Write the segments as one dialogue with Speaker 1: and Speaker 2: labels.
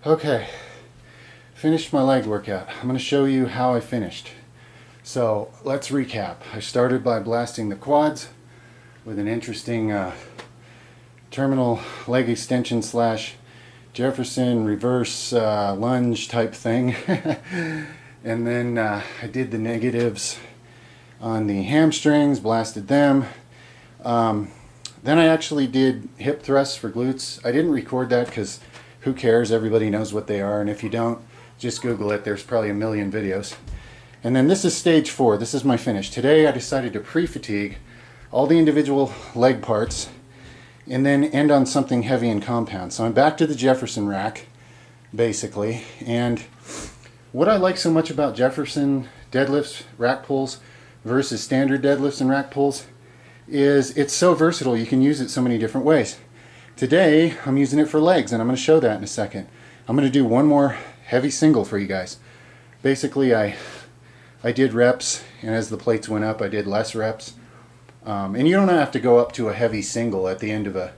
Speaker 1: Okay, finished my leg workout. I'm going to show you how I finished. So let's recap. I started by blasting the quads with an interesting terminal leg extension slash Jefferson reverse lunge type thing. And then I did the negatives on the hamstrings, blasted them. Then I actually did hip thrusts for glutes. I didn't record that because who cares? Everybody knows what they are, and if you don't, just Google it. There's probably a million videos. And then this is stage 4. This is my finish. Today I decided to pre-fatigue all the individual leg parts and then end on something heavy and compound. So I'm back to the Jefferson rack, basically. And what I like so much about Jefferson deadlifts, rack pulls versus standard deadlifts and rack pulls is it's so versatile. You can use it so many different ways. Today I'm using it for legs, and I'm going to show that in a second. I'm going to do one more heavy single for you guys. Basically I did reps, and as the plates went up I did less reps. And you don't have to go up to a heavy single at the end of a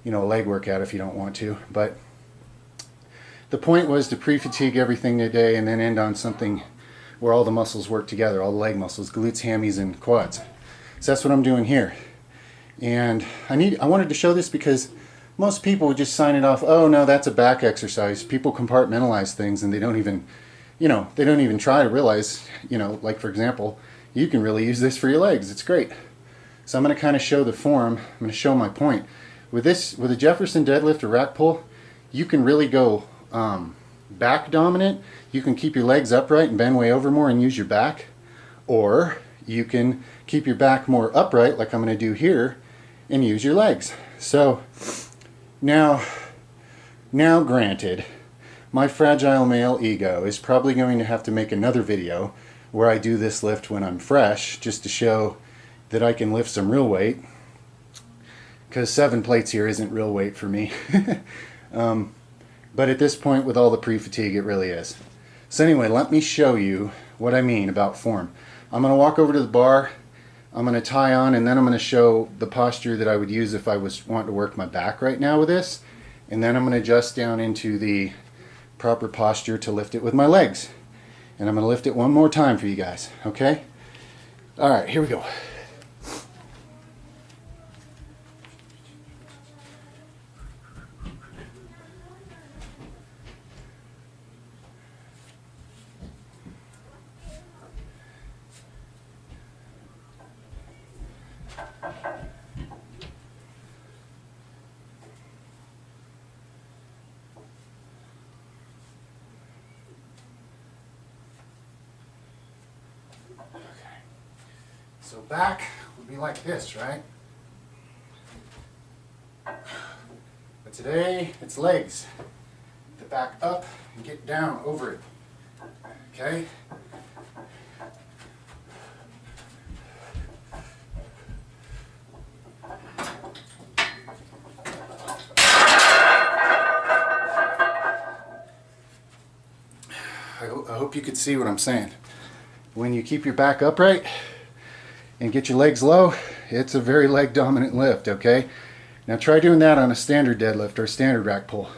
Speaker 1: leg workout if you don't want to, but the point was to pre-fatigue everything today and then end on something where all the muscles work together, all the leg muscles, glutes, hammies, and quads. So that's what I'm doing here. And I wanted to show this because most people would just sign it off, oh no, that's a back exercise. People compartmentalize things and they don't even try to realize, like for example, you can really use this for your legs. It's great. So I'm going to kind of show the form. I'm going to show my point. With a Jefferson deadlift or rack pull, you can really go back dominant. You can keep your legs upright and bend way over more and use your back. Or you can keep your back more upright, like I'm going to do here, and use your legs. So now granted, my fragile male ego is probably going to have to make another video where I do this lift when I'm fresh, just to show that I can lift some real weight, because 7 plates here isn't real weight for me. But at this point, with all the pre-fatigue, it really is. So anyway, let me show you what I mean about form. I'm going to walk over to the bar, I'm going to tie on, and then I'm going to show the posture that I would use if I was wanting to work my back right now with this. And then I'm going to adjust down into the proper posture to lift it with my legs. And I'm going to lift it one more time for you guys, okay? Alright, here we go. So back would be like this, right? But today, it's legs. The back up and get down over it. Okay? I hope you could see what I'm saying. When you keep your back upright and get your legs low, it's a very leg dominant lift, okay? Now try doing that on a standard deadlift or a standard rack pull.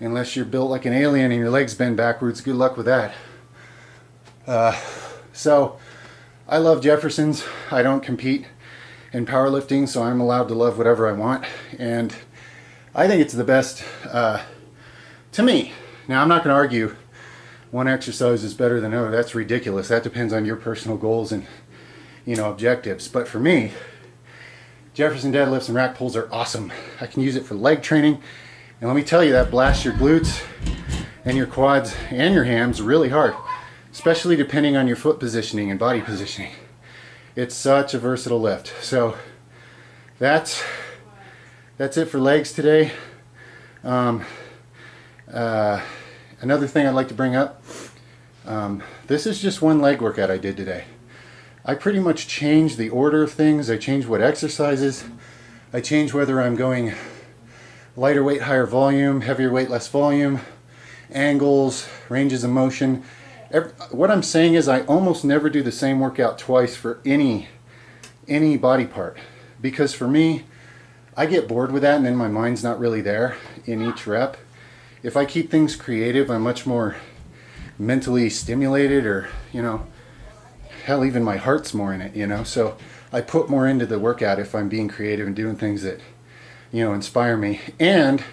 Speaker 1: Unless you're built like an alien and your legs bend backwards, good luck with that. So I love Jeffersons. I don't compete in powerlifting, so I'm allowed to love whatever I want, and I think it's the best to me. Now I'm not going to argue one exercise is better than another. That's ridiculous. That depends on your personal goals and objectives. But for me, Jefferson deadlifts and rack pulls are awesome. I can use it for leg training, and let me tell you, that blasts your glutes and your quads and your hams really hard, especially depending on your foot positioning and body positioning. It's such a versatile lift. So that's it for legs today. Another thing I'd like to bring up, this is just one leg workout I did today. I pretty much changed the order of things. I changed what exercises. I changed whether I'm going lighter weight, higher volume, heavier weight, less volume, angles, ranges of motion. What I'm saying is I almost never do the same workout twice for any body part, because for me, I get bored with that and then my mind's not really there in each rep. if I keep things creative, I'm much more mentally stimulated, or, you know, hell, even my heart's more in it, you know. So I put more into the workout if I'm being creative and doing things that, you know, inspire me. And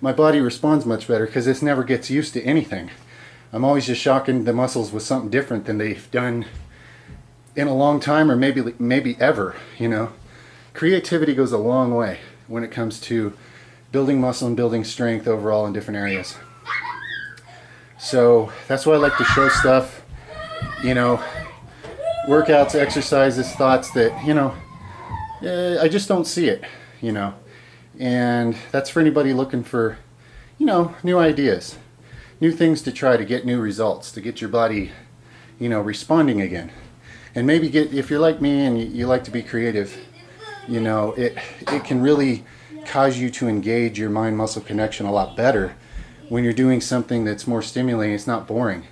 Speaker 1: my body responds much better because this never gets used to anything. I'm always just shocking the muscles with something different than they've done in a long time, or maybe ever, you know. Creativity goes a long way when it comes to building muscle and building strength overall in different areas. So that's why I like to show stuff, you know, workouts, exercises, thoughts that, you know, I just don't see it, you know. And that's for anybody looking for, you know, new ideas, new things to try to get new results, to get your body, you know, responding again. And maybe if you're like me and you like to be creative, you know, it can really cause you to engage your mind-muscle connection a lot better when you're doing something that's more stimulating. It's not boring,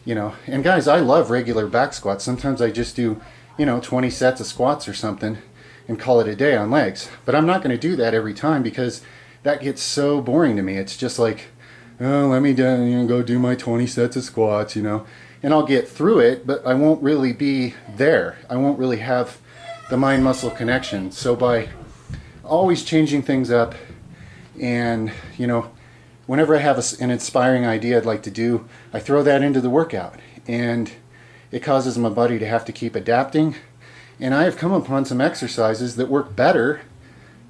Speaker 1: you know. And guys, I love regular back squats. Sometimes I just do, you know, 20 sets of squats or something and call it a day on legs. But I'm not going to do that every time because that gets so boring to me. It's just like, oh, let me go do my 20 sets of squats, you know. And I'll get through it, but I won't really be there. I won't really have the mind-muscle connection. So by always changing things up, and, you know, whenever I have an inspiring idea I'd like to do, I throw that into the workout, and it causes my body to have to keep adapting. And I have come upon some exercises that work better,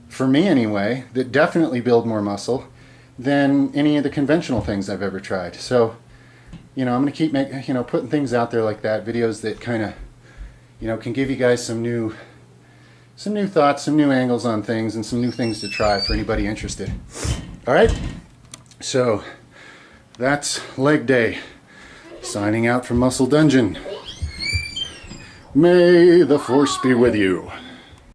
Speaker 1: for me anyway, that definitely build more muscle than any of the conventional things I've ever tried. So, you know, I'm going to keep putting things out there like that, videos that kind of, you know, can give you guys some new thoughts, some new angles on things, and some new things to try for anybody interested. All right, so that's leg day. Signing out from Muscle Dungeon. May the force be with you.